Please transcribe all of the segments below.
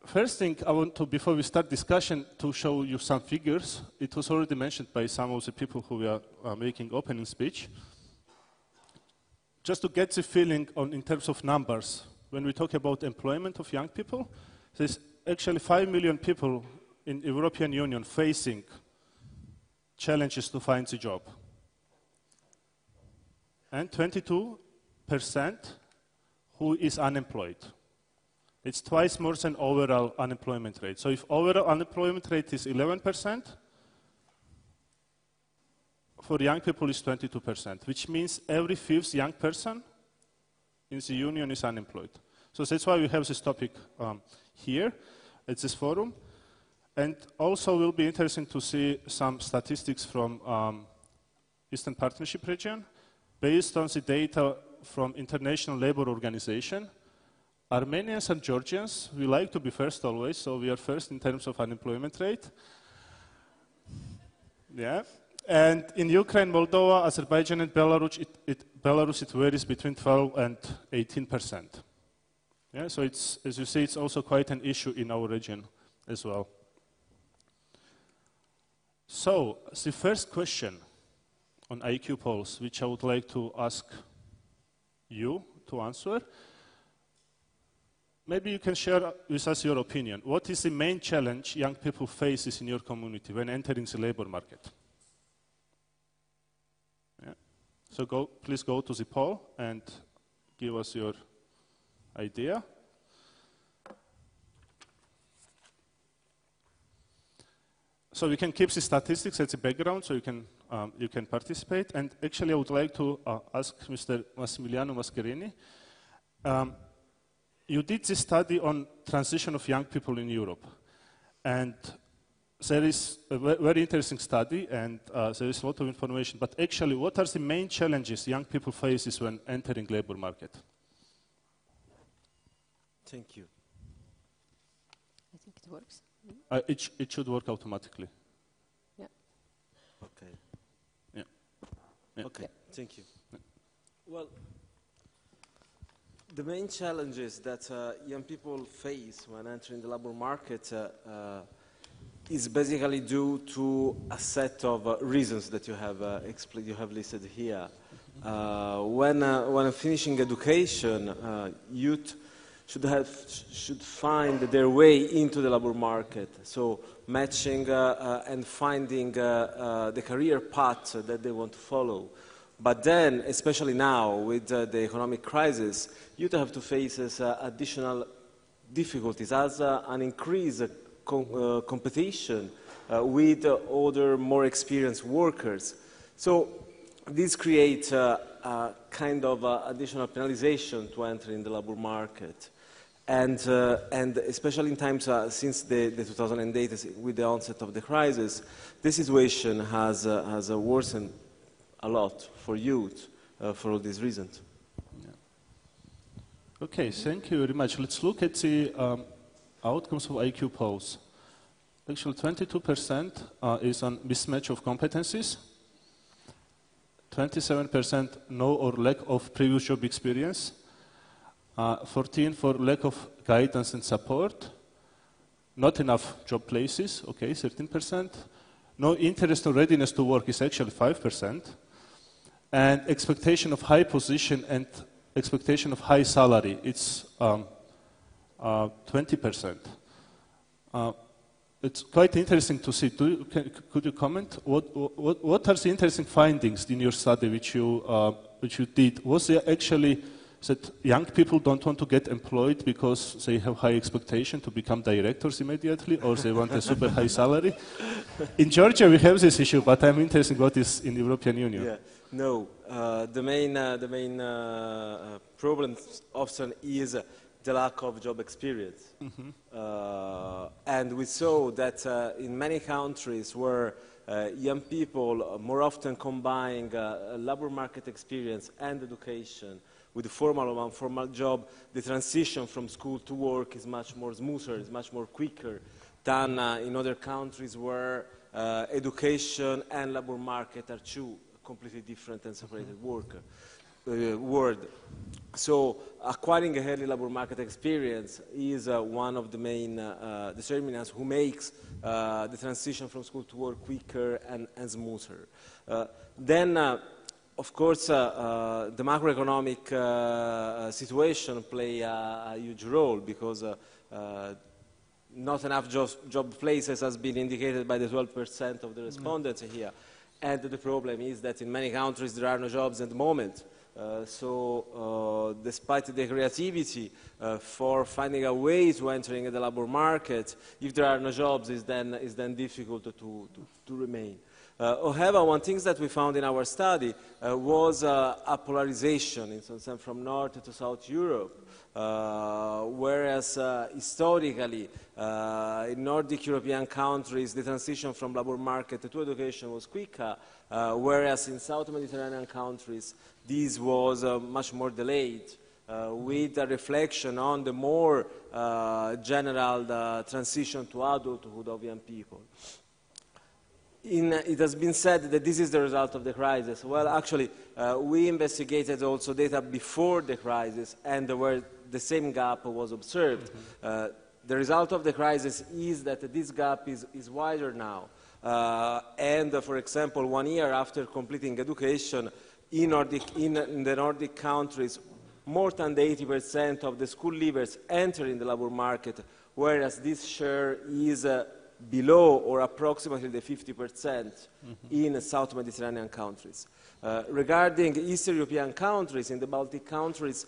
First thing I want to, before we start discussion, to show you some figures. It was already mentioned by some of the people who were making opening speech. Just to get the feeling on, in terms of numbers, when we talk about employment of young people, there's actually 5 million people in the European Union facing challenges to find a job. And 22% who is unemployed. It's twice more than overall unemployment rate. So if overall unemployment rate is 11%, for young people is 22%, which means every fifth young person in the union is unemployed. So that's why we have this topic here at this forum. And also will be interesting to see some statistics from Eastern Partnership region. Based on the data from International Labour Organization, Armenians and Georgians, we like to be first always, so we are first in terms of unemployment rate. Yeah. And in Ukraine, Moldova, Azerbaijan, and Belarus, it varies between 12 and 18%. Yeah, so it's, as you see, it's also quite an issue in our region as well. So, the first question on IQ polls, which I would like to ask you to answer. Maybe you can share with us your opinion. What is the main challenge young people face in your community when entering the labor market? Yeah. So please go to the poll and give us your idea. So we can keep the statistics as a background, so you can participate. And actually, I would like to ask Mr. Massimiliano Mascherini. You did this study on transition of young people in Europe, and there is a very interesting study, and there is a lot of information. But actually, what are the main challenges young people face when entering labor market? Thank you. I think it works. It should work automatically. Yeah. Okay. Yeah. Yeah. Okay. Yeah. Thank you. Yeah. Well, the main challenges that young people face when entering the labor market is basically due to a set of reasons that you have listed here. When finishing education, youth should find their way into the labor market. So matching and finding the career path that they want to follow. But then, especially now with the economic crisis, youth have to face additional difficulties as an increased competition with other more experienced workers. So this creates a kind of additional penalization to enter in the labor market. And especially in times since the 2008, with the onset of the crisis, the situation has worsened a lot for youth for all these reasons. Yeah. Okay, thank you very much. Let's look at the outcomes of IQ polls. Actually, 22% is on mismatch of competencies, 27% no or lack of previous job experience, 14% for lack of guidance and support, not enough job places, okay, 13%, no interest or readiness to work is actually 5%, and expectation of high position and expectation of high salary, it's 20%. It's quite interesting to see. Could you comment? What are the interesting findings in your study which you did? Was there actually that young people don't want to get employed because they have high expectation to become directors immediately, or they want a super high salary? In Georgia, we have this issue, but I'm interested in what is in the European Union. Yeah. No, the main problem often is the lack of job experience. Mm-hmm. And we saw that in many countries where young people more often combine labor market experience and education with a formal or informal job, the transition from school to work is much more smoother, is much more quicker than in other countries where education and labor market are two completely different and separated work. world. So acquiring a early labor market experience is one of the main determinants who makes the transition from school to work quicker and smoother. Then, of course, the macroeconomic situation play a huge role because not enough job places has been indicated by the 12% of the respondents here. And the problem is that in many countries there are no jobs at the moment. So despite the creativity for finding a way to entering the labor market, if there are no jobs, it's then difficult to remain. However, one thing that we found in our study was a polarization in some sense from North to South Europe. Whereas historically in Nordic European countries the transition from labor market to education was quicker, whereas in South Mediterranean countries this was much more delayed, with a reflection on the more general transition to adulthood of young people. It has been said that this is the result of the crisis. Well, actually, we investigated also data before the crisis, and where the same gap was observed. The result of the crisis is that this gap is wider now. And, for example, 1 year after completing education, in the Nordic countries, more than 80% of the school leavers enter in the labor market, whereas this share is below or approximately the 50% in South Mediterranean countries. Regarding Eastern European countries, in the Baltic countries,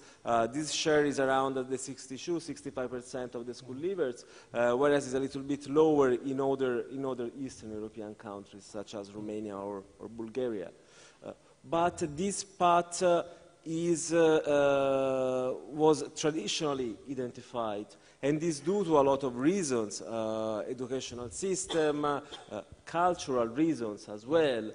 this share is around the 62–65% of the school leavers, whereas it's a little bit lower in other Eastern European countries, such as Romania or Bulgaria. But this path was traditionally identified, and is due to a lot of reasons, educational system, cultural reasons as well.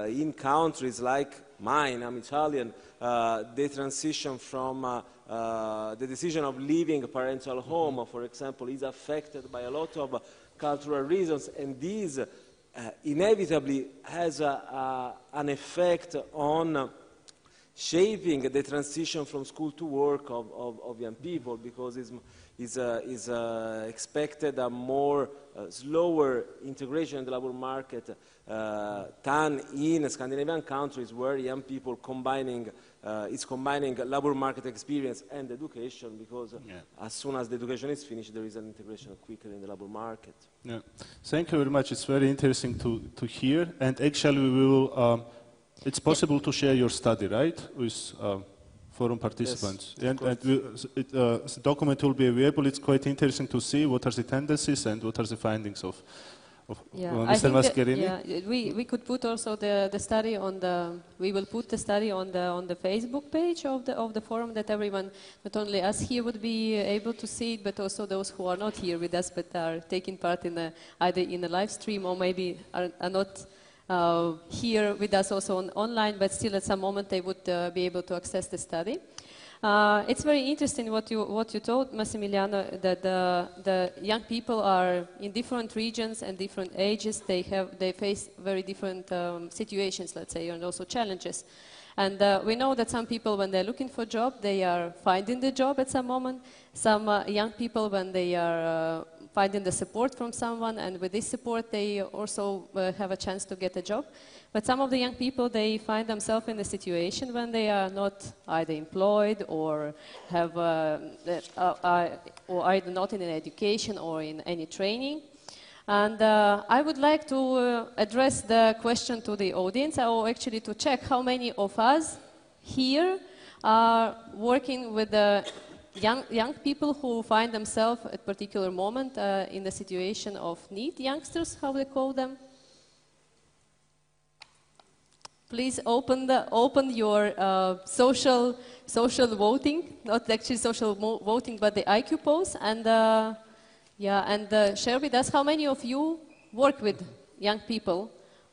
In countries like mine, I'm Italian, the transition from the decision of leaving a parental home, for example, is affected by a lot of cultural reasons, and this inevitably has an effect on shaping the transition from school to work of young people, because is expected a more slower integration in the labor market than in Scandinavian countries, where young people combining labor market experience and education, because as soon as the education is finished, there is an integration quicker in the labor market. Yeah. Thank you very much. It's very interesting to hear, and actually we will. It's possible to share your study, right, with forum participants. Yes, and the document will be available. It's quite interesting to see what are the tendencies and what are the findings of Mr. Mascherini. We could put also the study on the. We will put the study on the Facebook page of the forum, that everyone, not only us here, would be able to see it, but also those who are not here with us but are taking part in either in a live stream or maybe are not here with us also online, but still at some moment they would be able to access the study. It's very interesting what you told, Massimiliano, that the young people are in different regions and different ages. They face very different situations, let's say, and also challenges. And we know that some people, when they're looking for a job, they are finding the job at some moment. Some young people, when they are finding the support from someone, and with this support they also have a chance to get a job. But some of the young people, they find themselves in a situation when they are not either employed or have or either not in an education or in any training. And I would like to address the question to the audience, or actually to check how many of us here are working with the young people who find themselves at a particular moment in the situation of NEET youngsters, how they call them. Please open your social voting, not actually social voting, but the IQ polls, and share with us how many of you work with young people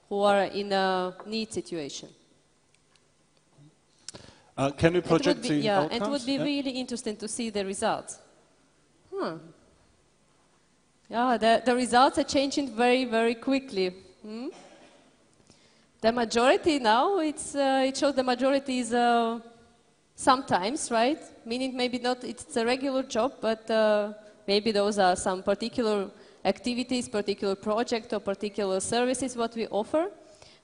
who are in a NEET situation. Can you project the outcomes? It would be really interesting to see the results. Yeah, the results are changing very, very quickly. The majority now, it shows the majority is sometimes, right? Meaning maybe not it's a regular job, but maybe those are some particular activities, particular project or particular services what we offer,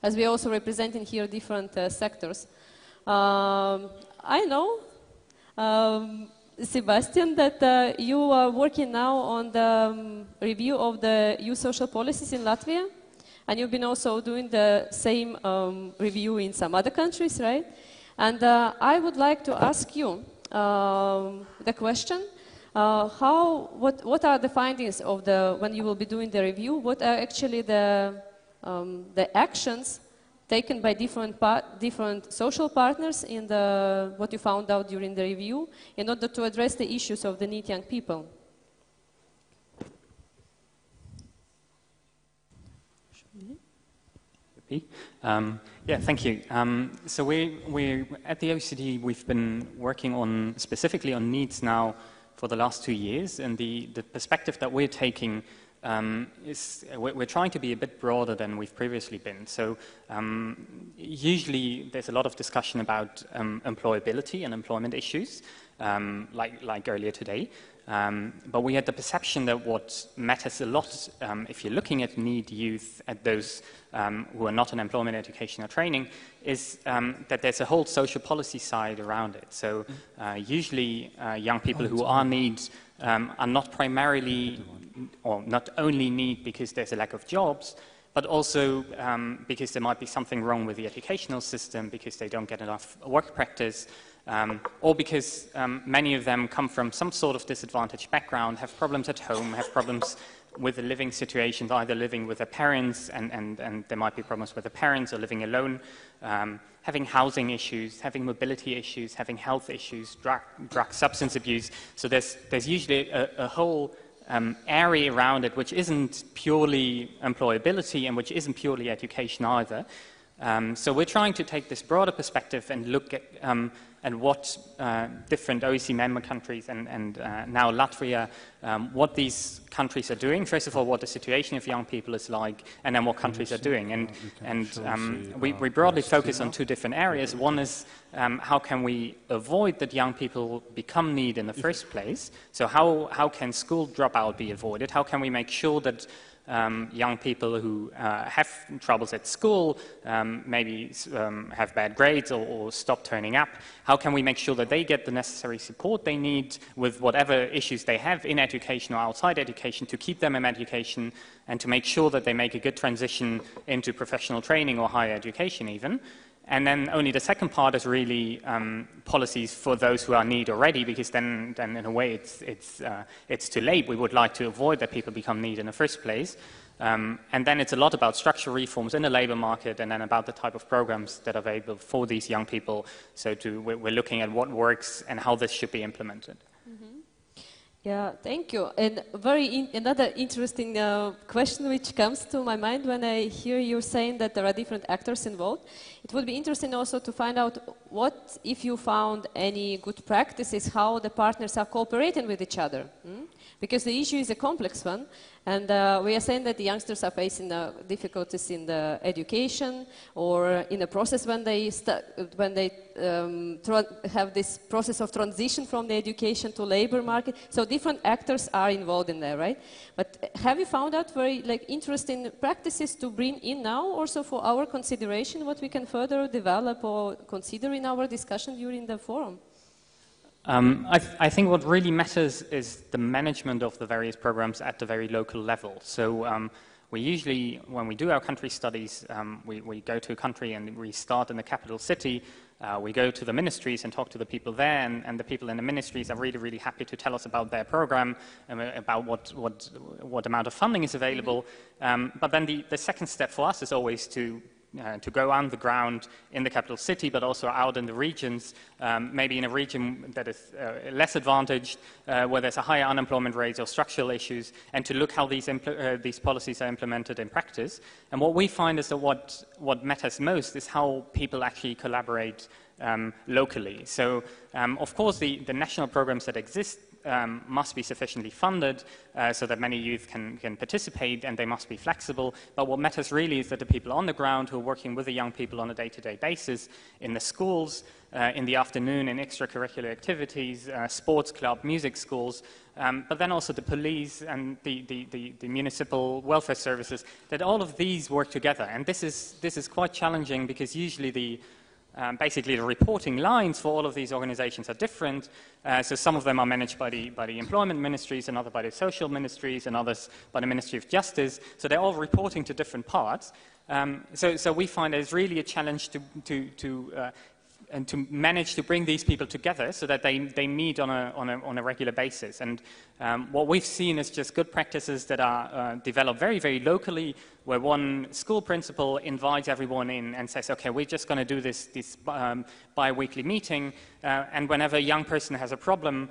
as we also representing here different sectors. I know, Sebastian, that you are working now on the review of the youth social policies in Latvia, and you've been also doing the same review in some other countries, right? And I would like to ask you the question, what are the findings of when you will be doing the review? What are actually the actions taken by different social partners in what you found out during the review in order to address the issues of the NEET young people? Yeah, thank you. So we're at the OECD, we've been working specifically on needs now for the last 2 years, and the perspective that we're taking we're trying to be a bit broader than we've previously been. So usually there's a lot of discussion about employability and employment issues, like earlier today. But we had the perception that what matters a lot, if you're looking at NEET youth, at those who are not in employment, education or training, is that there's a whole social policy side around it. So usually young people who are NEET are not primarily, or not only NEET because there's a lack of jobs, but also because there might be something wrong with the educational system, because they don't get enough work practice, or because many of them come from some sort of disadvantaged background, have problems at home, have problems with the living situations, either living with their parents, and there might be problems with the parents, or living alone, having housing issues, having mobility issues, having health issues, drug substance abuse. So there's usually a whole area around it which isn't purely employability and which isn't purely education either. So we're trying to take this broader perspective and look at what different OECD member countries and now Latvia, what these countries are doing. First of all, what the situation of young people is like, and then what countries are doing. And we broadly focus on 2 different areas. One is how can we avoid that young people become NEET in the first place? So how can school dropout be avoided? How can we make sure that young people who have troubles at school, maybe have bad grades or stop turning up, how can we make sure that they get the necessary support they need with whatever issues they have in education or outside education to keep them in education and to make sure that they make a good transition into professional training or higher education even. And then only the second part is really policies for those who are NEET already, because then in a way it's too late. We would like to avoid that people become NEET in the first place. And then it's a lot about structural reforms in the labor market, and then about the type of programs that are available for these young people. So we're looking at what works and how this should be implemented. Yeah, thank you. And another interesting question which comes to my mind when I hear you saying that there are different actors involved. It would be interesting also to find out what, if you found any good practices, how the partners are cooperating with each other. Because the issue is a complex one, and we are saying that the youngsters are facing difficulties in the education or in the process when they have this process of transition from the education to labor market. So different actors are involved in there, right? But have you found out very interesting practices to bring in now, also for our consideration, what we can further develop or consider in our discussion during the forum? I think what really matters is the management of the various programs at the very local level. So we usually, when we do our country studies, we go to a country and we start in the capital city. We go to the ministries and talk to the people there, and the people in the ministries are really, really happy to tell us about their program, about what amount of funding is available. But then the second step for us is always to go on the ground in the capital city, but also out in the regions, maybe in a region that is less advantaged, where there's a higher unemployment rate or structural issues, and to look how these policies are implemented in practice. And what we find is that what matters most is how people actually collaborate locally. So, of course, the national programs that exist must be sufficiently funded so that many youth can participate, and they must be flexible. But what matters really is that the people on the ground who are working with the young people on a day-to-day basis in the schools, in the afternoon in extracurricular activities, sports club, music schools, but then also the police and the municipal welfare services, that all of these work together. And this is quite challenging because usually basically the reporting lines for all of these organizations are different. So some of them are managed by the employment ministries, and others by the social ministries, and others by the Ministry of Justice. So they're all reporting to different parts. So we find there's really a challenge to manage to bring these people together so that they meet on a regular basis. And what we've seen is just good practices that are developed very, very locally, where one school principal invites everyone in and says, okay, we're just going to do this bi-weekly meeting, and whenever a young person has a problem,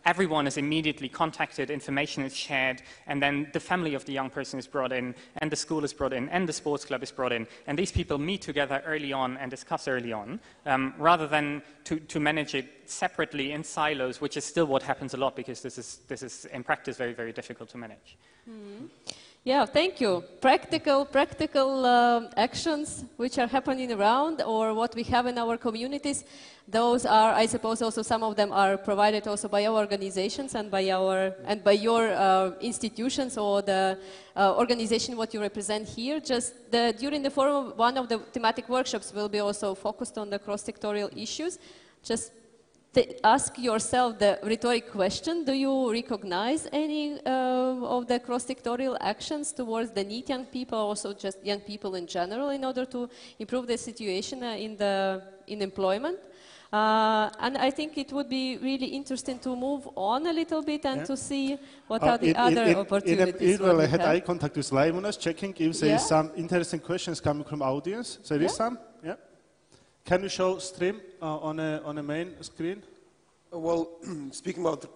everyone is immediately contacted, information is shared, and then the family of the young person is brought in, and the school is brought in, and the sports club is brought in, and these people meet together early on and discuss early on, rather than to manage it separately in silos, which is still what happens a lot, because this is in practice very, very difficult to manage. Mm-hmm. Yeah, thank you. Practical actions which are happening around, or what we have in our communities, those are, I suppose, also some of them are provided also by our organizations and by your institutions, or the organization what you represent here. Just during the forum, one of the thematic workshops will be also focused on the cross-sectorial issues. Just ask yourself the rhetoric question: do you recognize any of the cross-sectorial actions towards the NEET young people, also just young people in general, in order to improve the situation in employment? And I think it would be really interesting to move on a little bit and to see what are the other opportunities. I had eye contact with Lyubenova, checking if there is some interesting questions coming from audience. There is some? Yeah. Can you show stream on a main screen? Well, speaking about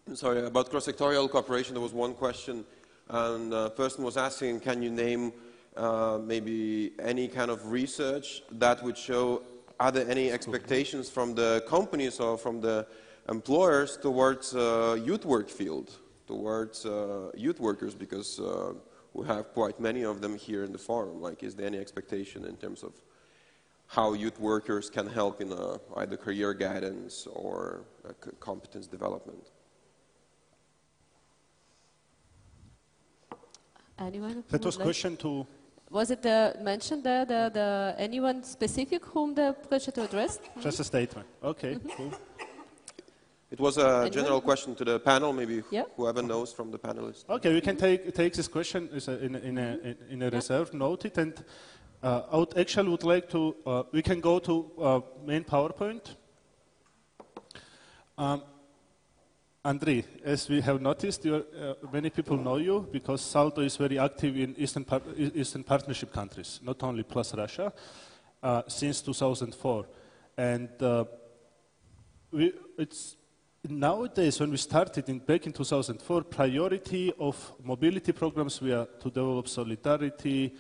about cross-sectorial cooperation, there was one question, and the person was asking, can you name maybe any kind of research that would show, are there any expectations from the companies or from the employers towards youth work field, towards youth workers, because we have quite many of them here in the forum. Like, is there any expectation in terms of how youth workers can help in either career guidance or competence development? Anyone? That was question to... Was it mentioned there, anyone specific whom the question to address? Just a statement. Okay, cool. It was a general question to the panel, maybe whoever knows from the panelists. Okay, we can take this question in a reserve, note it, and I would actually would like to, we can go to main PowerPoint. Andrei, as we have noticed, many people know you because Salto is very active in Eastern Partnership countries, not only plus Russia, since 2004. And it's nowadays, when we started back in 2004, priority of mobility programs were to develop solidarity,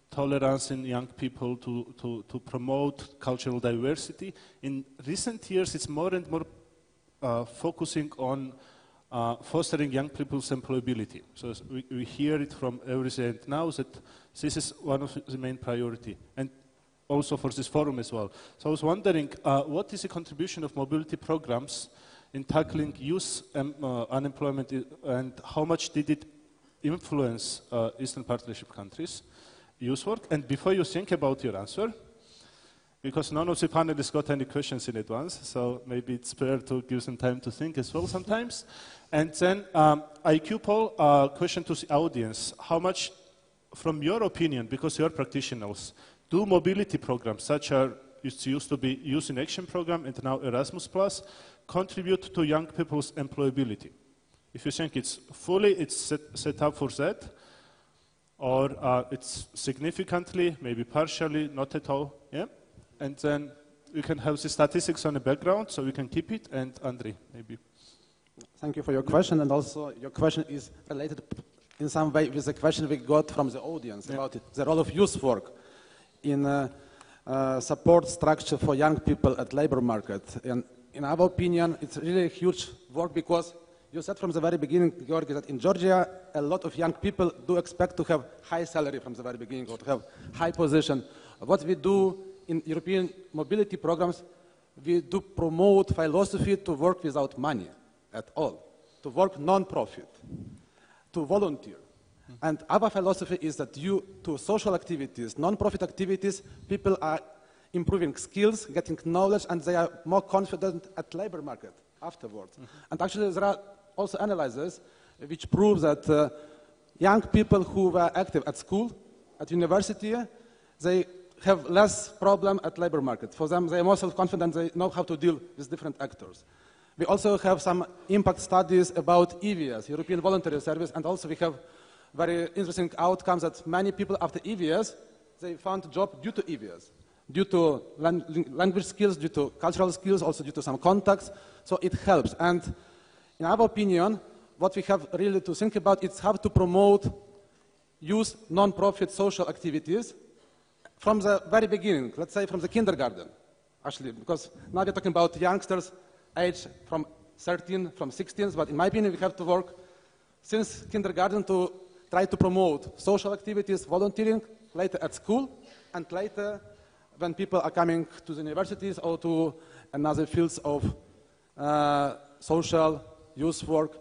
tolerance in young people, to promote cultural diversity. In recent years, it's more and more focusing on fostering young people's employability. So we hear it from every side now that this is one of the main priority, and also for this forum as well. So I was wondering, what is the contribution of mobility programs in tackling youth unemployment, and how much did it influence Eastern Partnership countries' youth work? And before you think about your answer, because none of the panelists got any questions in advance, so maybe it's fair to give some time to think as well sometimes. And then IQ poll, question to the audience. How much, from your opinion, because you're practitioners, do mobility programs, such as it used to be Youth in Action program and now Erasmus+, contribute to young people's employability? If you think it's set up for that, or it's significantly, maybe partially, not at all, yeah? And then we can have the statistics on the background, so we can keep it. And Andrei, maybe. Thank you for your question, and also your question is related in some way with the question we got from the audience about the role of youth work in support structure for young people at labor market. And in our opinion, it's really huge work because you said from the very beginning, Georgi, that in Georgia, a lot of young people do expect to have high salary from the very beginning or to have high position. What we do in European mobility programs, we do promote philosophy to work without money at all, to work non-profit, to volunteer. And our philosophy is that due to social activities, non-profit activities, people are improving skills, getting knowledge, and they are more confident at labor market afterwards. And actually, there are also analyses which prove that young people who were active at school, at university, they have less problem at labor market. For them, they are more self-confident, they know how to deal with different actors. We also have some impact studies about EVS, European Voluntary Service, and also we have very interesting outcomes that many people after EVS, they found a job due to EVS, due to language skills, due to cultural skills, also due to some contacts, so it helps. And in our opinion, what we have really to think about is how to promote use non-profit social activities from the very beginning, let's say from the kindergarten, actually, because now we're talking about youngsters age from 13, from 16, but in my opinion, we have to work since kindergarten to try to promote social activities, volunteering, later at school, and later when people are coming to the universities or to another fields of social youth work.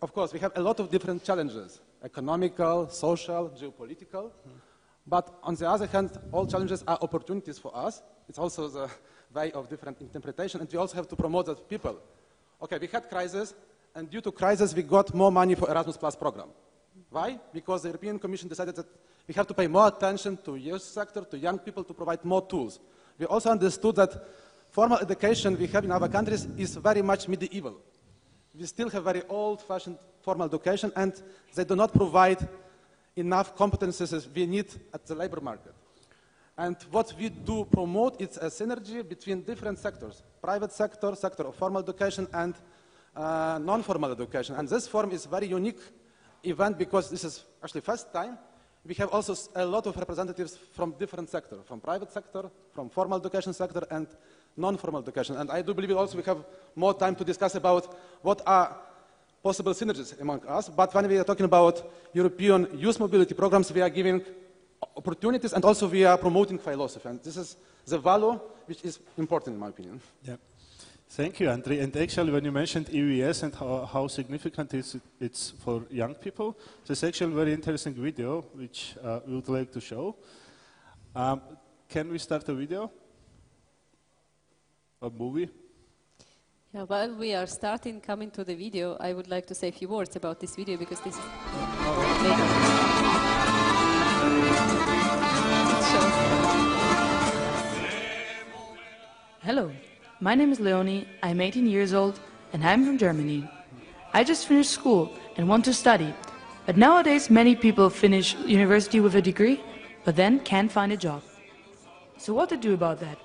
Of course, we have a lot of different challenges, economical, social, geopolitical, but on the other hand, all challenges are opportunities for us. It's also the way of different interpretation, and we also have to promote that people. Okay, we had crisis, and due to crisis, we got more money for Erasmus Plus program. Why? Because the European Commission decided that we have to pay more attention to youth sector, to young people, to provide more tools. We also understood that formal education we have in our countries is very much medieval. We still have very old-fashioned formal education, and they do not provide enough competences we need at the labor market. And what we do promote is a synergy between different sectors, private sector, sector of formal education, and non-formal education. And this forum is very unique event because this is actually first time. We have also a lot of representatives from different sectors, from private sector, from formal education sector, and non-formal education. And I do believe also we have more time to discuss about what are possible synergies among us. But when we are talking about European youth mobility programs, we are giving opportunities and also we are promoting philosophy. And this is the value which is important in my opinion. Yeah. Thank you, Andrei. And actually, when you mentioned EVS and how significant it's for young people, there's actually a very interesting video which we would like to show. Can we start a video? A movie? Yeah, while we are coming to the video, I would like to say a few words about this video because this is... Hello. My name is Leonie, I'm 18 years old, and I'm from Germany. I just finished school and want to study, but nowadays many people finish university with a degree, but then can't find a job. So what to do about that?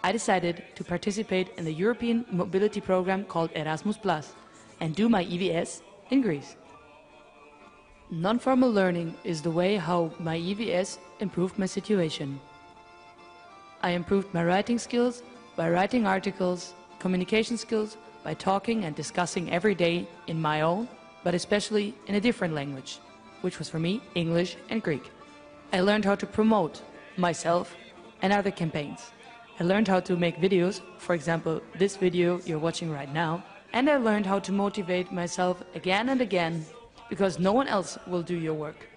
I decided to participate in the European mobility program called Erasmus Plus and do my EVS in Greece. Non-formal learning is the way how my EVS improved my situation. I improved my writing skills by writing articles, communication skills by talking and discussing every day in my own, but especially in a different language, which was for me English and Greek. I learned how to promote myself and other campaigns. I learned how to make videos, for example, this video you're watching right now, and I learned how to motivate myself again and again, because no one else will do your work.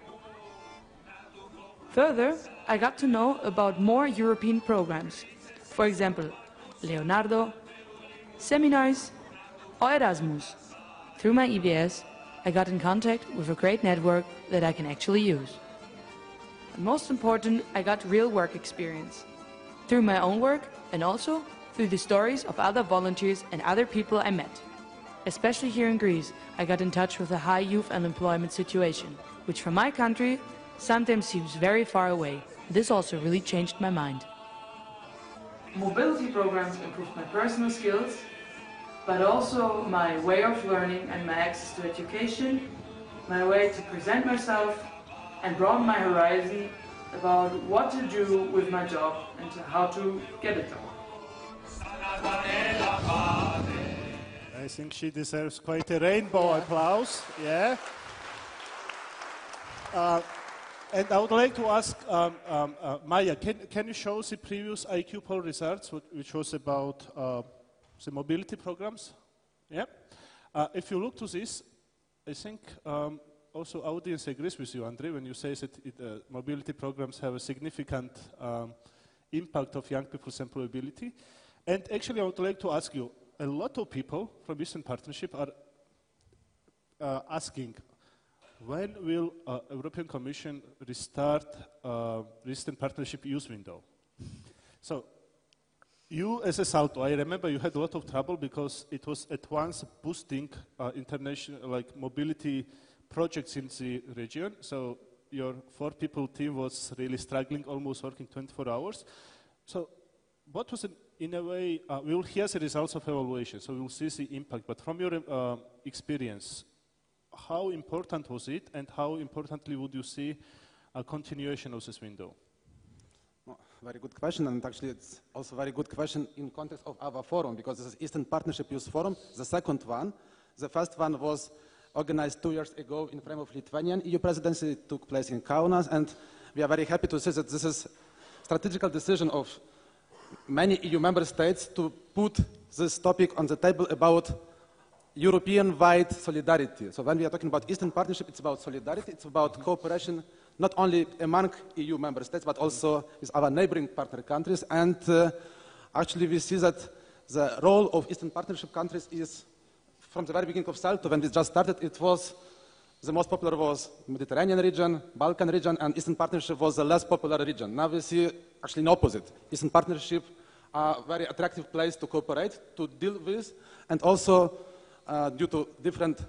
Further, I got to know about more European programs, for example, Leonardo, seminars, or Erasmus. Through my EVS, I got in contact with a great network that I can actually use. And most important, I got real work experience. Through my own work and also through the stories of other volunteers and other people I met. Especially here in Greece, I got in touch with a high youth unemployment situation, which from my country sometimes seems very far away. This also really changed my mind. Mobility programs improved my personal skills, but also my way of learning and my access to education, my way to present myself, and broaden my horizon about what to do with my job and how to get a job. I think she deserves quite a rainbow applause. Yeah. And I would like to ask Maya, can you show the previous IQ poll results, which was about the mobility programs? Yeah. If you look to this, I think also audience agrees with you, Andrei, when you say that mobility programs have a significant impact of young people's employability. And actually, I would like to ask you, a lot of people from Eastern Partnership are asking, when will European Commission restart the Eastern Partnership use window? So, you as a Salto, I remember you had a lot of trouble because it was at once boosting international mobility projects in the region. So your 4-people team was really struggling, almost working 24 hours. So what was, in a way, we will hear the results of evaluation, so we will see the impact. But from your experience, how important was it, and how importantly would you see a continuation of this window? Very good question, and actually it's also a very good question in context of our forum, because this is Eastern Partnership Youth Forum, the second one. The first one was organized 2 years ago in frame of Lithuanian EU presidency. It took place in Kaunas, and we are very happy to see that this is a strategical decision of many EU member states to put this topic on the table about European-wide solidarity. So when we are talking about Eastern Partnership, it's about solidarity, it's about cooperation not only among EU member states, but also with our neighboring partner countries. And actually we see that the role of Eastern Partnership countries is, from the very beginning of SALTO, when we just started, it was, the most popular was Mediterranean region, Balkan region, and Eastern Partnership was the less popular region. Now we see actually the opposite. Eastern Partnership are a very attractive place to cooperate, to deal with, and also due to different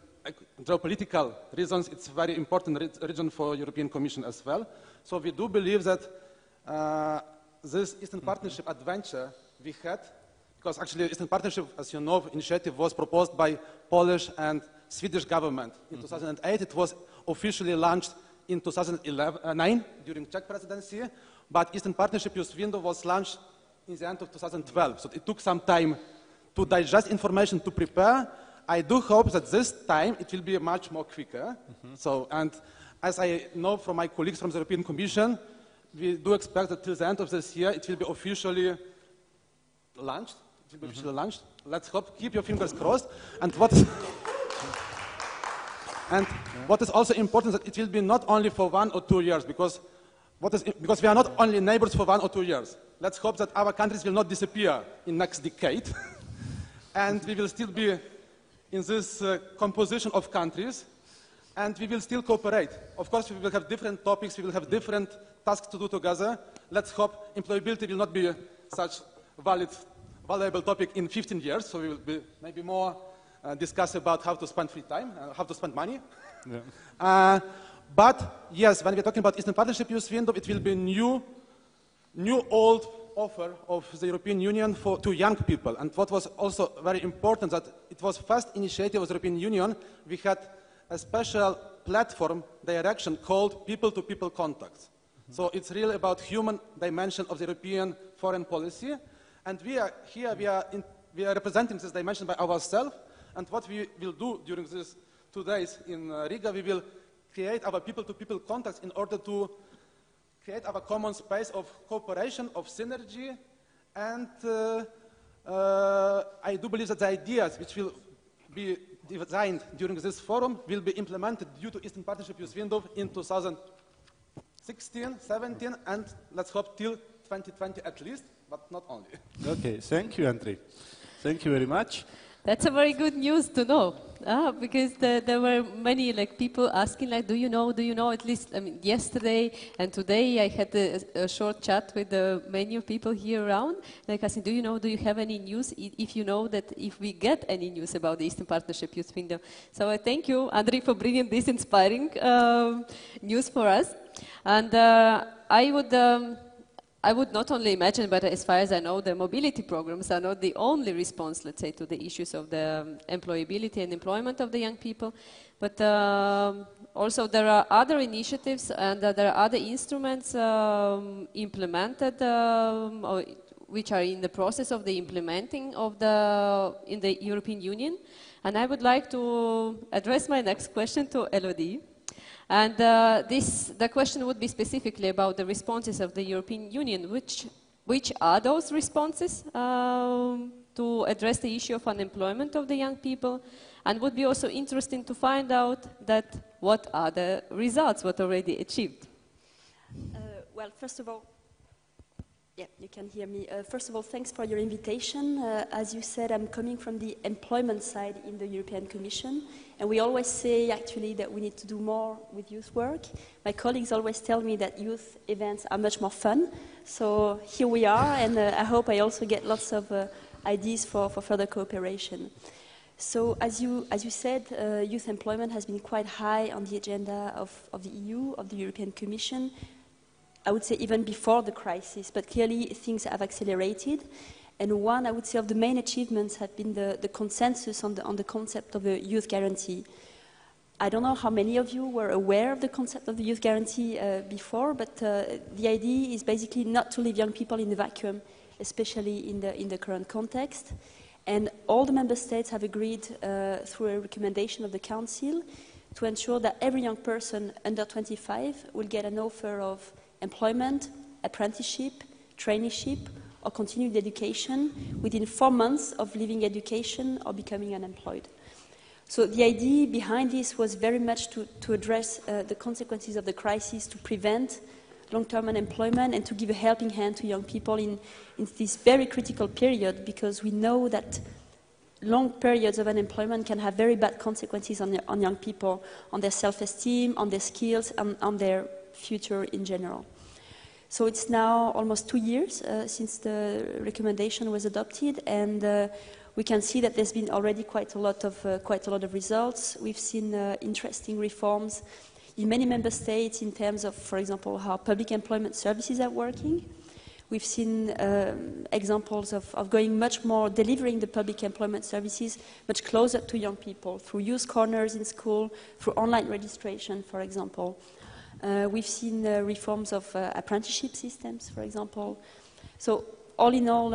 geopolitical reasons, it's a very important region for European Commission as well. So we do believe that this Eastern Partnership adventure we had, because actually Eastern Partnership, as you know, initiative was proposed by Polish and Swedish government in 2008. It was officially launched in 2009 during Czech presidency, but Eastern Partnership Youth Window was launched in the end of 2012. So it took some time to digest information, to prepare. I do hope that this time it will be much more quicker. So, and as I know from my colleagues from the European Commission, we do expect that till the end of this year it will be officially launched. Let's hope. Keep your fingers crossed. And what is also important that it will be not only for 1 or 2 years, because we are not only neighbors for 1 or 2 years. Let's hope that our countries will not disappear in next decade, and we will still be in this composition of countries, and we will still cooperate. Of course, we will have different topics, we will have different tasks to do together. Let's hope employability will not be such valuable topic in 15 years, so we will be maybe more discuss about how to spend free time, how to spend money. Yeah. But yes, when we're talking about Eastern Partnership Youth Window, it will be new old offer of the European Union to young people. And what was also very important, that it was first initiative of the European Union. We had a special platform direction called people-to-people contacts. So it's really about human dimension of the European foreign policy. And we are here, we are representing this dimension by ourselves. And what we will do during these 2 days in Riga, we will create our people-to-people contacts in order to create our common space of cooperation, of synergy, and I do believe that the ideas which will be designed during this forum will be implemented due to Eastern Partnership Youth Window in 2016, 17, and let's hope till 2020 at least, but not only. Okay, thank you, Andrei. Thank you very much. That's a very good news to know, because there were many people asking, do you know, at least, I mean, yesterday and today I had a short chat with many people here around, asking, do you have any news, if you know that if we get any news about the Eastern Partnership Youth Window. So thank you, Andrei, for bringing this inspiring news for us. And I would not only imagine, but as far as I know, the mobility programs are not the only response, let's say, to the issues of the employability and employment of the young people. But also there are other initiatives and there are other instruments implemented which are in the process of the implementing of in the European Union. And I would like to address my next question to Elodie. And the question would be specifically about the responses of the European Union. Which are those responses to address the issue of unemployment of the young people? And would be also interesting to find out that what are the results, what already achieved? Well, first of all, yeah, you can hear me. First of all, thanks for your invitation. As you said, I'm coming from the employment side in the European Commission, and we always say actually that we need to do more with youth work. My colleagues always tell me that youth events are much more fun, so here we are, and I hope I also get lots of ideas for further cooperation. So as you said, youth employment has been quite high on the agenda of the EU, of the European Commission, I would say even before the crisis, but clearly things have accelerated. And one, I would say, of the main achievements have been the consensus on the concept of a youth guarantee. I don't know how many of you were aware of the concept of the youth guarantee before, but the idea is basically not to leave young people in the vacuum, especially in the current context. And all the member states have agreed through a recommendation of the Council to ensure that every young person under 25 will get an offer of employment, apprenticeship, traineeship, or continued education within 4 months of leaving education or becoming unemployed. So the idea behind this was very much to address the consequences of the crisis, to prevent long-term unemployment and to give a helping hand to young people in this very critical period, because we know that long periods of unemployment can have very bad consequences on young people, on their self-esteem, on their skills, and on their future in general. So it's now almost 2 years since the recommendation was adopted, and we can see that there's been already quite a lot of results. We've seen interesting reforms in many member states in terms of, for example, how public employment services are working. We've seen examples of going much more, delivering the public employment services much closer to young people through youth corners in school, through online registration, for example. We've seen reforms of apprenticeship systems, for example. So all in all,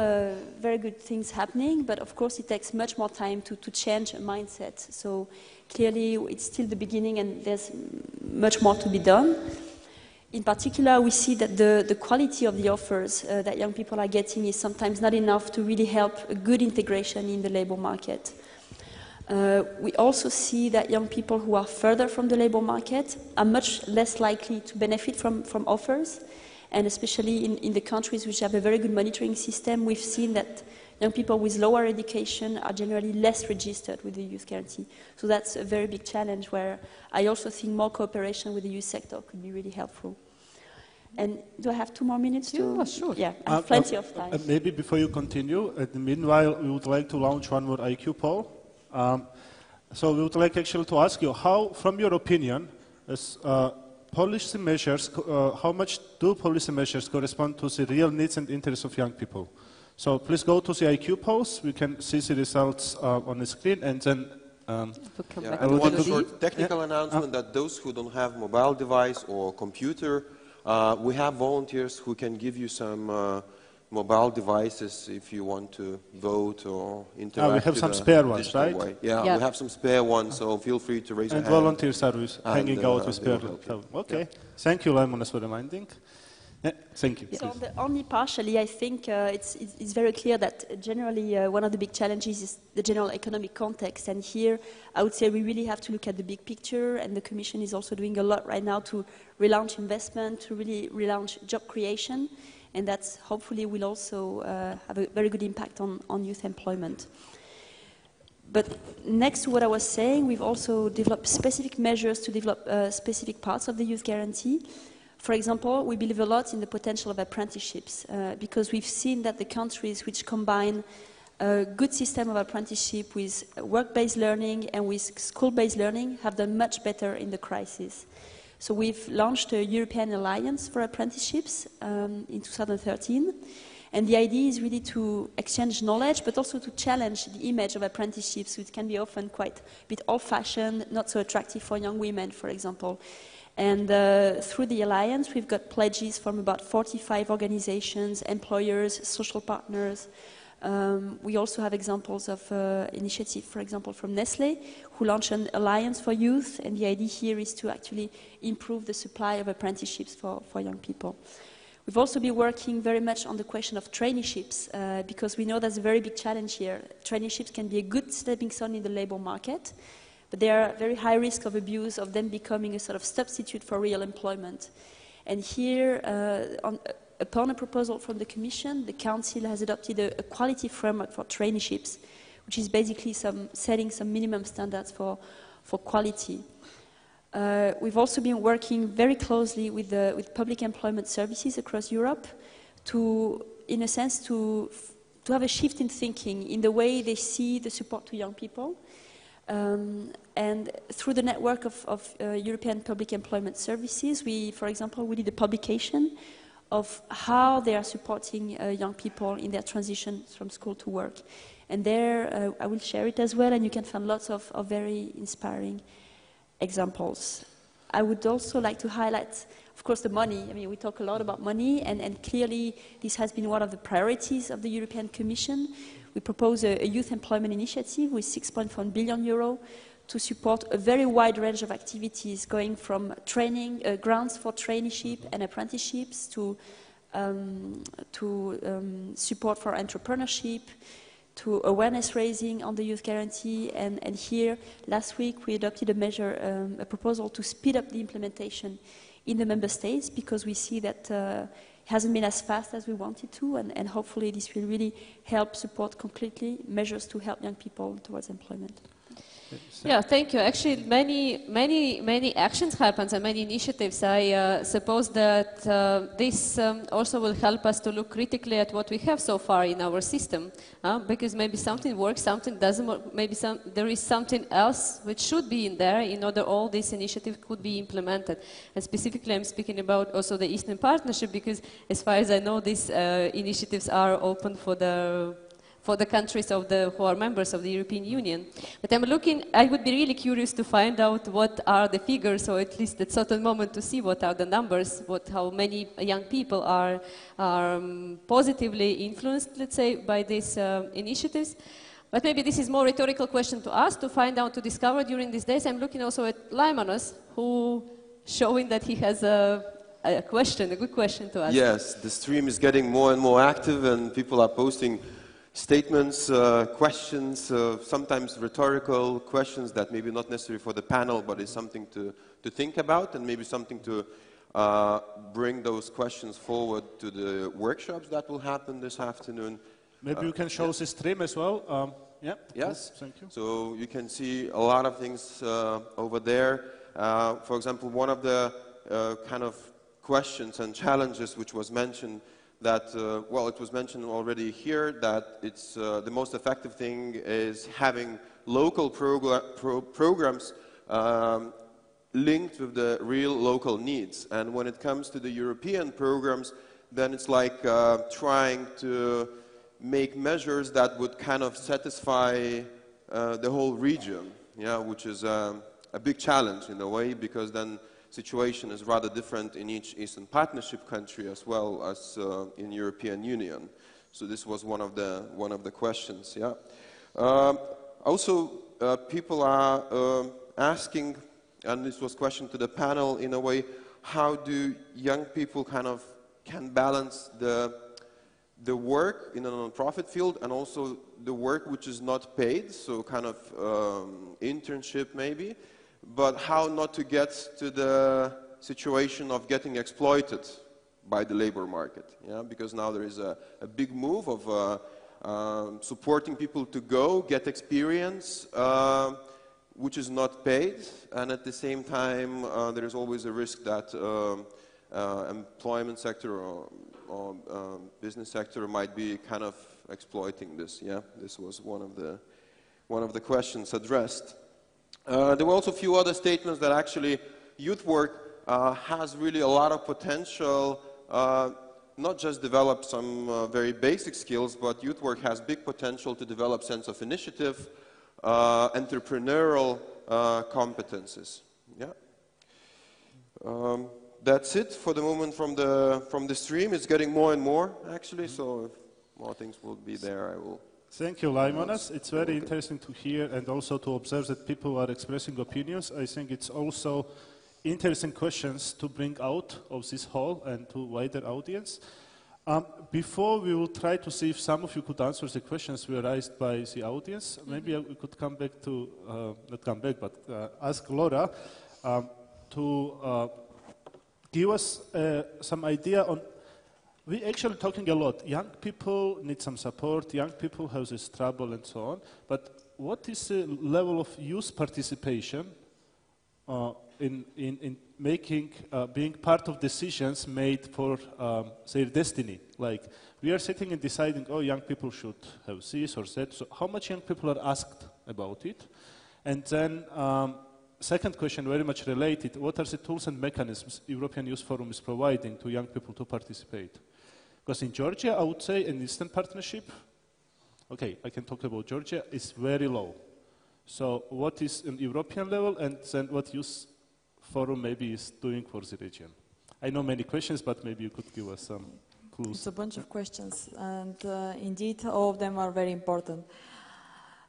very good things happening, but of course it takes much more time to change a mindset. So clearly it's still the beginning and there's much more to be done. In particular, we see that the quality of the offers that young people are getting is sometimes not enough to really help a good integration in the labor market. We also see that young people who are further from the labor market are much less likely to benefit from offers, and especially in the countries which have a very good monitoring system, we've seen that young people with lower education are generally less registered with the youth guarantee. So that's a very big challenge where I also think more cooperation with the youth sector could be really helpful. And do I have 2 more minutes? Yeah, sure. Yeah, I have plenty of time. Maybe before you continue, in the meanwhile, we would like to launch one more IQ poll. So we would like actually to ask you, how, from your opinion, as policy measures, how much do policy measures correspond to the real needs and interests of young people? So please go to the IQ polls. We can see the results on the screen, and then and one short technical announcement that those who don't have mobile device or computer, we have volunteers who can give you some mobile devices if you want to vote or interact. We have some spare ones, right? Way. Yeah, we have some spare ones, so feel free to raise your hand. And volunteers are hanging out with spare ones. Okay. Yeah. Thank you, Lemonas, for reminding. Yeah, thank you. So only partially, I think it's very clear that generally one of the big challenges is the general economic context. And here, I would say we really have to look at the big picture, and the Commission is also doing a lot right now to relaunch investment, to really relaunch job creation. And that's hopefully will also have a very good impact on youth employment. But next to what I was saying, we've also developed specific measures to develop specific parts of the youth guarantee. For example, we believe a lot in the potential of apprenticeships because we've seen that the countries which combine a good system of apprenticeship with work-based learning and with school-based learning have done much better in the crisis. So we've launched a European Alliance for Apprenticeships in 2013. And the idea is really to exchange knowledge, but also to challenge the image of apprenticeships, which can be often quite a bit old-fashioned, not so attractive for young women, for example. And through the Alliance, we've got pledges from about 45 organizations, employers, social partners. We also have examples of initiative, for example, from Nestlé, who launched an Alliance for Youth, and the idea here is to actually improve the supply of apprenticeships for young people. We've also been working very much on the question of traineeships, because we know that's a very big challenge here. Traineeships can be a good stepping stone in the labor market, but they are very high risk of abuse, of them becoming a sort of substitute for real employment. And here, upon a proposal from the Commission, the Council has adopted a quality framework for traineeships, which is basically setting some minimum standards for quality. We've also been working very closely with public employment services across Europe to, in a sense, to have a shift in thinking in the way they see the support to young people. And through the network of European public employment services, for example, we did a publication of how they are supporting young people in their transition from school to work. And there, I will share it as well, and you can find lots of very inspiring examples. I would also like to highlight, of course, the money. I mean, we talk a lot about money, and clearly this has been one of the priorities of the European Commission. We propose a youth employment initiative with 6.1 billion euro to support a very wide range of activities, going from training, grants for traineeship and apprenticeships to support for entrepreneurship, to awareness raising on the youth guarantee. And here, last week, we adopted a measure, a proposal to speed up the implementation in the member states, because we see that it hasn't been as fast as we wanted to, and hopefully this will really help support concretely measures to help young people towards employment. Yeah, thank you. Actually, many actions happen and many initiatives. I suppose that this also will help us to look critically at what we have so far in our system, because maybe something works, something doesn't work, maybe there is something else which should be in there in order all these initiatives could be implemented. And specifically, I'm speaking about also the Eastern Partnership, because as far as I know, these initiatives are open for the countries who are members of the European Union. But I would be really curious to find out what are the figures, or at least at a certain moment to see what are the numbers, how many young people are positively influenced, let's say, by these initiatives. But maybe this is more rhetorical question to us to find out, to discover during these days. I'm looking also at Lyubenova, who showing that he has a good question to ask. Yes, the stream is getting more and more active, and people are posting statements, questions, sometimes rhetorical questions that maybe not necessary for the panel, but is something to think about, and maybe something to bring those questions forward to the workshops that will happen this afternoon. Maybe you can show the stream as well. Yeah. Yes. Cool. Thank you. So you can see a lot of things over there. For example, one of the kind of questions and challenges which was mentioned, that, well, it was mentioned already here, that it's the most effective thing is having local programs linked with the real local needs. And when it comes to the European programs, then it's like trying to make measures that would kind of satisfy the whole region, yeah, which is a big challenge in a way, because then situation is rather different in each Eastern Partnership country as well as in European Union. So this was one of the questions. Yeah. Also, people are asking, and this was a question to the panel in a way, how do young people kind of can balance the work in a non-profit field and also the work which is not paid, so kind of internship maybe, but how not to get to the situation of getting exploited by the labor market, yeah? Because now there is a big move of supporting people to go, get experience, which is not paid, and at the same time there is always a risk that employment sector or business sector might be kind of exploiting this, yeah? This was one of the questions addressed. There were also a few other statements that actually youth work has really a lot of potential, not just develop some very basic skills, but youth work has big potential to develop sense of initiative, entrepreneurial competences. Yeah. That's it for the moment from the stream. It's getting more and more, actually, so if more things will be there, I will... Thank you, Laimonas. It's very interesting to hear and also to observe that people are expressing opinions. I think it's also interesting questions to bring out of this hall and to wider audience. Before we will try to see if some of you could answer the questions we raised by the audience, maybe we could come back to, not come back, but ask Lora to give us some idea on, we're actually talking a lot. Young people need some support, young people have this trouble and so on, but what is the level of youth participation in making, being part of decisions made for their destiny? Like, we are sitting and deciding, oh, young people should have this or that, so how much young people are asked about it? And then, second question, very much related, what are the tools and mechanisms European Youth Forum is providing to young people to participate? Because in Georgia, I would say an Eastern Partnership, okay, I can talk about Georgia, is very low. So what is an European level, and then what Youth Forum maybe is doing for the region? I know many questions, but maybe you could give us some clues. It's a bunch of questions, and indeed all of them are very important.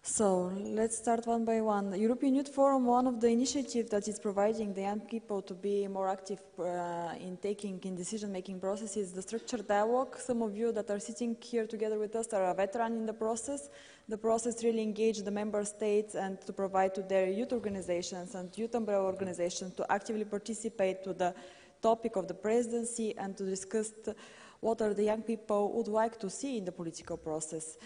So let's start one by one. The European Youth Forum, one of the initiatives that is providing the young people to be more active in decision-making processes, the structured dialogue. Some of you that are sitting here together with us are a veteran in the process. The process really engaged the member states and to provide to their youth organizations and youth umbrella organizations to actively participate to the topic of the presidency and to discuss what are the young people would like to see in the political process.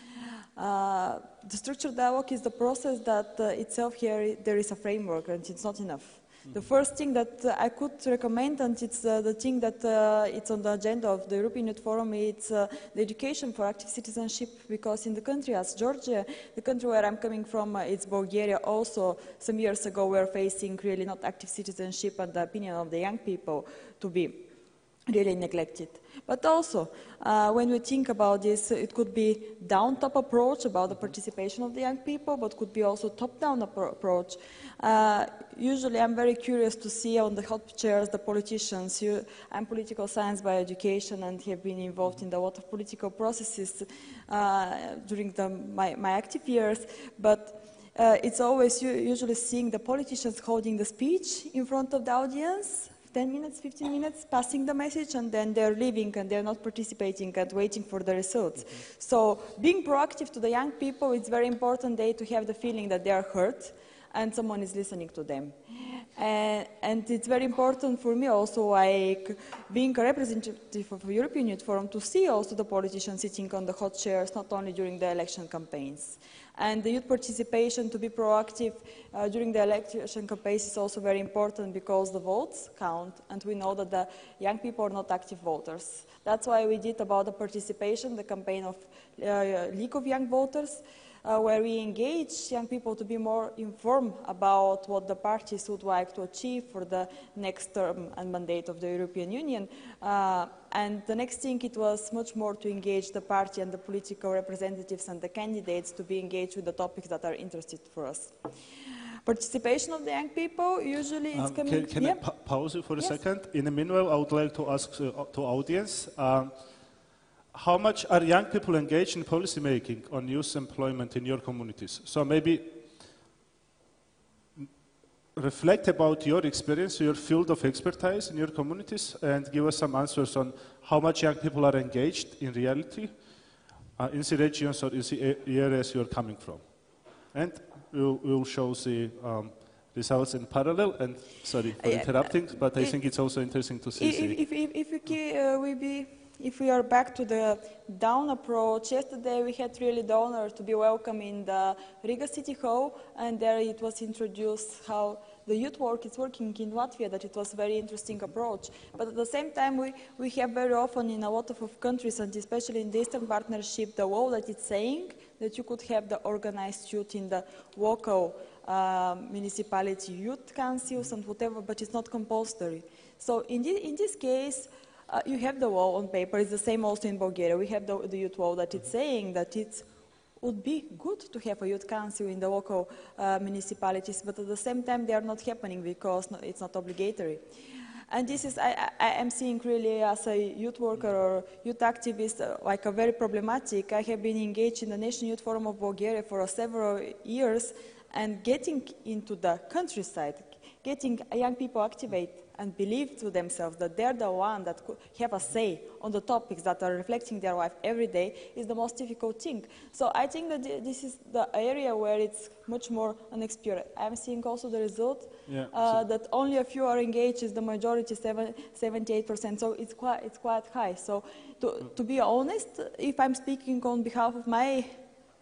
The structured dialogue is the process that itself here, there is a framework and it's not enough. The first thing that I could recommend, and it's the thing that it's on the agenda of the European Youth Forum, it's the education for active citizenship, because in the country as Georgia, the country where I'm coming from, it's Bulgaria also, some years ago we were facing really not active citizenship and the opinion of the young people to be really neglected. But also, when we think about this, it could be down-top approach about the participation of the young people, but could be also top-down approach. Usually, I'm very curious to see on the hot chairs the politicians. I'm political science by education and have been involved in a lot of political processes during my active years, but it's always usually seeing the politicians holding the speech in front of the audience, 10 minutes, 15 minutes, passing the message, and then they're leaving and they're not participating and waiting for the results. So being proactive to the young people, it's very important to have the feeling that they are heard and someone is listening to them. And it's very important for me also, like being a representative of the European Youth Forum, to see also the politicians sitting on the hot chairs, not only during the election campaigns. And the youth participation, to be proactive during the election campaigns, is also very important because the votes count, and we know that the young people are not active voters. That's why we did about the participation, the campaign of League of Young Voters, where we engage young people to be more informed about what the parties would like to achieve for the next term and mandate of the European Union. And the next thing, it was much more to engage the party and the political representatives and the candidates to be engaged with the topics that are interested for us. Participation of the young people, usually it's coming... Can I pause you for a second? In the meanwhile, I would like to ask to audience, how much are young people engaged in policy making on youth employment in your communities? So maybe reflect about your experience, your field of expertise in your communities, and give us some answers on how much young people are engaged in reality in the regions or in the areas you are coming from. And we will show the results in parallel. And sorry for interrupting, but I think it's also interesting to see. If we are back to the down approach, yesterday we had really the honor to be welcome in the Riga City Hall, and there it was introduced how the youth work is working in Latvia, that it was a very interesting approach. But at the same time, we have very often in a lot of countries, and especially in the Eastern Partnership, the law that it's saying that you could have the organized youth in the local municipality youth councils and whatever, but it's not compulsory. So in this case, you have the law on paper. It's the same also in Bulgaria. We have the youth law that it's saying that it would be good to have a youth council in the local municipalities, but at the same time they are not happening because it's not obligatory. And this is, I am seeing really as a youth worker or youth activist, like a very problematic. I have been engaged in the National Youth Forum of Bulgaria for several years, and getting into the countryside, getting young people activate and believe to themselves that they're the one that could have a say on the topics that are reflecting their life every day is the most difficult thing. So I think that this is the area where it's much more unexperienced. I'm seeing also the result that only a few are engaged, is the majority, 78%. So it's quite high. So to be honest, if I'm speaking on behalf of my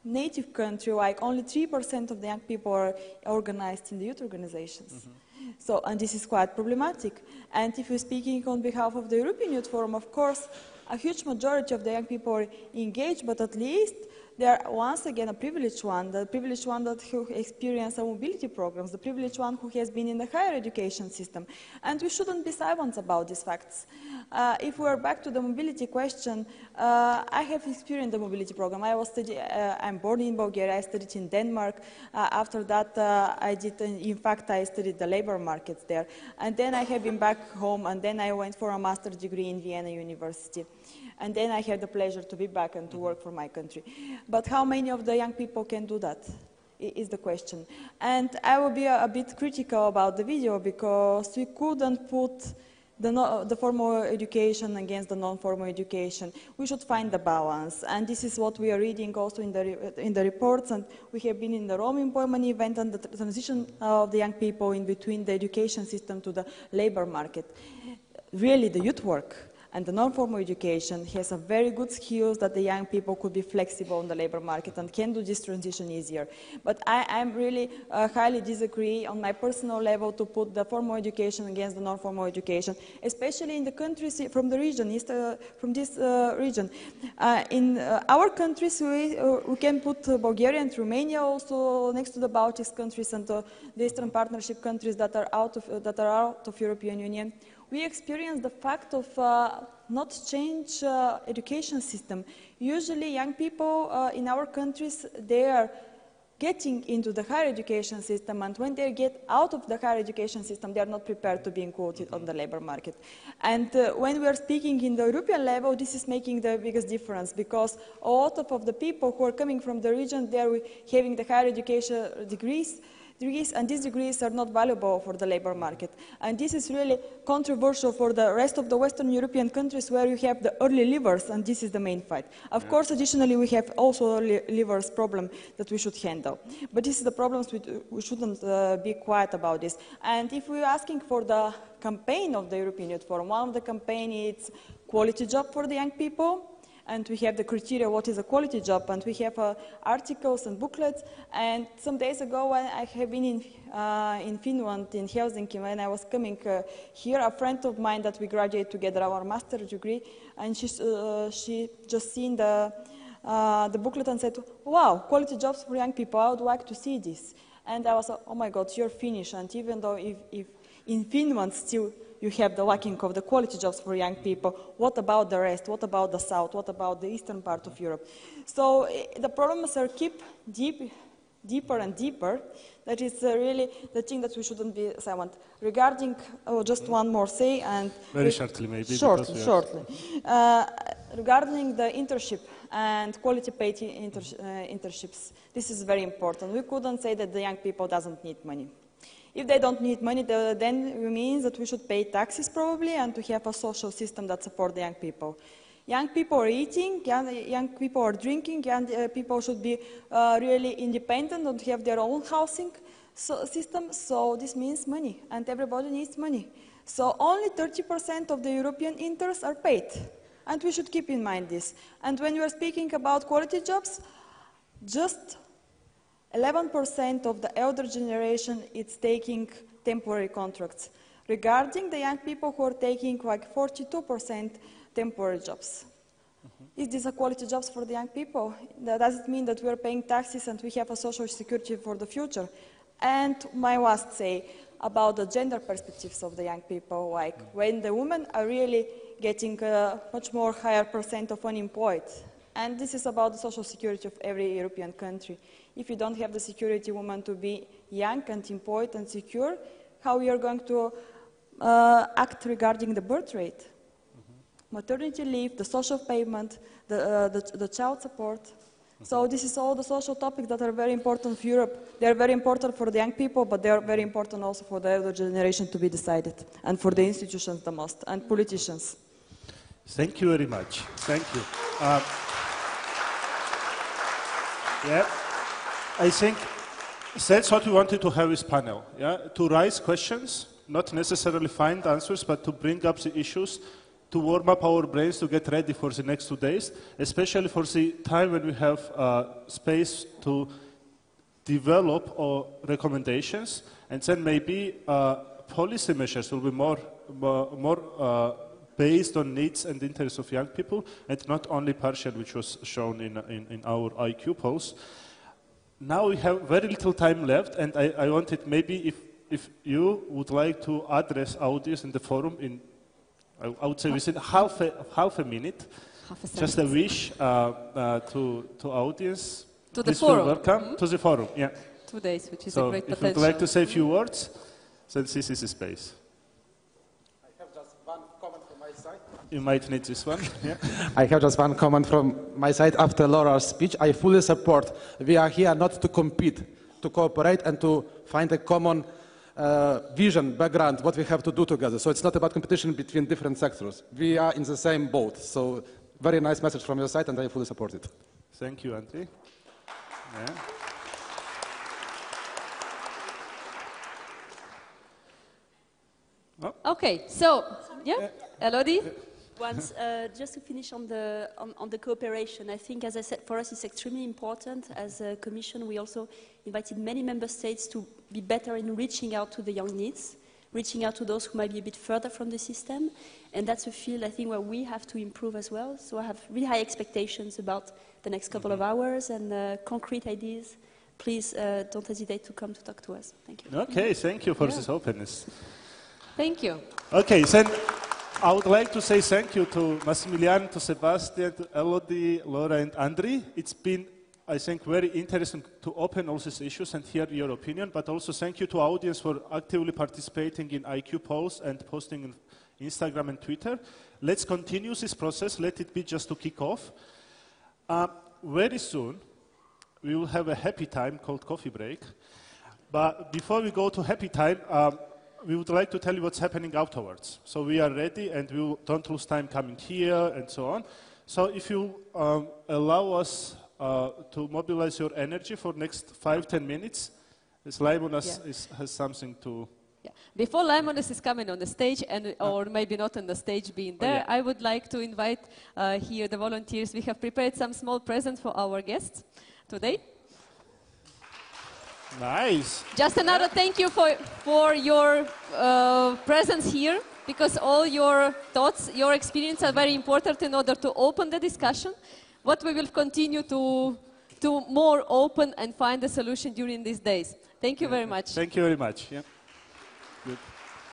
native country, like only 3% of the young people are organized in the youth organizations. Mm-hmm. So, and this is quite problematic. And if you're speaking on behalf of the European Youth Forum, of course, a huge majority of the young people are engaged, but at least they are once again a privileged one, the privileged one that who experience mobility programs, the privileged one who has been in the higher education system. And we shouldn't be silent about these facts. If we are back to the mobility question, I have experienced the mobility program. I'm born in Bulgaria, I studied in Denmark. After that, in fact, I studied the labor markets there. And then I have been back home, and then I went for a master's degree in Vienna University. And then I had the pleasure to be back and to work for my country. But how many of the young people can do that, is the question. And I will be a bit critical about the video, because we couldn't put the formal education against the non-formal education. We should find the balance. And this is what we are reading also in the reports. And we have been in the Rome employment event and the transition of the young people in between the education system to the labor market. Really, the youth work and the non-formal education has a very good skills that the young people could be flexible in the labor market and can do this transition easier. But I'm really highly disagree on my personal level to put the formal education against the non-formal education, especially in the countries from the region, from this region. In our countries, we can put Bulgaria and Romania also next to the Baltic countries and the Eastern Partnership countries that are out of European Union. We experience the fact of not change education system. Usually young people in our countries, they are getting into the higher education system, and when they get out of the higher education system, they are not prepared to be included on the labor market. And when we are speaking in the European level, this is making the biggest difference, because a lot of the people who are coming from the region, they are having the higher education degrees, and these degrees are not valuable for the labor market. And this is really controversial for the rest of the Western European countries, where you have the early leavers, and this is the main fight. Of course, additionally, we have also early leavers problem that we should handle. But this is the problems we shouldn't be quiet about this. And if we're asking for the campaign of the European Youth Forum, one of the campaign is quality job for the young people. And we have the criteria, what is a quality job, and we have articles and booklets. And some days ago, when I have been in Finland, in Helsinki, when I was coming here, a friend of mine that we graduated together, our master's degree, and she just seen the booklet and said, wow, quality jobs for young people, I would like to see this. And I was, oh my God, you're Finnish, and even though if in Finland still you have the lacking of the quality jobs for young people, what about the rest? What about the south? What about the eastern part of Europe? So the problems are keep deeper and deeper. That is really the thing that we shouldn't be silent. Regarding, just one more say, and very shortly maybe. Shortly. Regarding the internship and quality paid internships, this is very important. We couldn't say that the young people doesn't need money. If they don't need money, then it means that we should pay taxes probably, and to have a social system that supports the young people. Young people are eating, young people are drinking, young people should be really independent and have their own housing system, so this means money, and everybody needs money. So only 30% of the European interns are paid, and we should keep in mind this. And when we are speaking about quality jobs, just 11% of the elder generation is taking temporary contracts. Regarding the young people who are taking like 42% temporary jobs. Is this a quality jobs for the young people? Does it mean that we are paying taxes and we have a social security for the future? And my last say about the gender perspectives of the young people, like when the women are really getting a much more higher percent of unemployed. And this is about the social security of every European country. If you don't have the security, women to be young and employed and secure, how we are going to act regarding the birth rate, maternity leave, the social payment, the child support. So this is all the social topics that are very important for Europe. They are very important for the young people, but they are very important also for the elder generation to be decided, and for the institutions the most, and politicians. Thank you very much. Thank you. Yeah, I think that's what we wanted to have this panel. Yeah, to raise questions, not necessarily find answers, but to bring up the issues, to warm up our brains to get ready for the next 2 days, especially for the time when we have space to develop our recommendations, and then maybe policy measures will be more based on needs and interests of young people, and not only partial, which was shown in our IQ polls. Now we have very little time left, and I wanted maybe if you would like to address audience in the forum in, I would say within half a minute, just a wish to audience. To the forum. Welcome to the forum. Yeah. 2 days, which is So a great if potential. you'd like to say a few words, then this is the space. I have just one comment from my side. You might need this one. Yeah. I have just one comment from my side after Lora's speech. I fully support. We are here not to compete, to cooperate and to find a common vision, background, what we have to do together. So it's not about competition between different sectors. We are in the same boat. So very nice message from your side, and I fully support it. Thank you, Andrei. Yeah. Oh. Okay, so, yeah, Elodie? Once, just to finish on the cooperation, I think, as I said, for us it's extremely important. As a Commission, we also invited many member states to be better in reaching out to the young needs, reaching out to those who might be a bit further from the system. And that's a field, I think, where we have to improve as well. So I have really high expectations about the next couple of hours and concrete ideas. Please don't hesitate to come to talk to us. Thank you. Okay, thank you for this openness. Thank you. Okay, then I would like to say thank you to Massimiliano, to Sebastian, to Elodie, Lora, and Andrei. It's been, I think, very interesting to open all these issues and hear your opinion, but also thank you to our audience for actively participating in IQ polls and posting on Instagram and Twitter. Let's continue this process. Let it be just to kick off. Very soon, we will have a happy time called coffee break. But before we go to happy time, we would like to tell you what's happening afterwards. So we are ready, and we don't lose time coming here and so on. So if you allow us to mobilize your energy for next 5-10 minutes, as Lyubenova has something to... Yeah. Before Lyubenova is coming on the stage, or maybe not on the stage being there, I would like to invite here the volunteers. We have prepared some small presents for our guests today. Nice. Just another thank you for your presence here, because all your thoughts, your experience are very important in order to open the discussion. What we will continue to more open and find a solution during these days. Thank you very much. Thank you very much. Yeah. Good.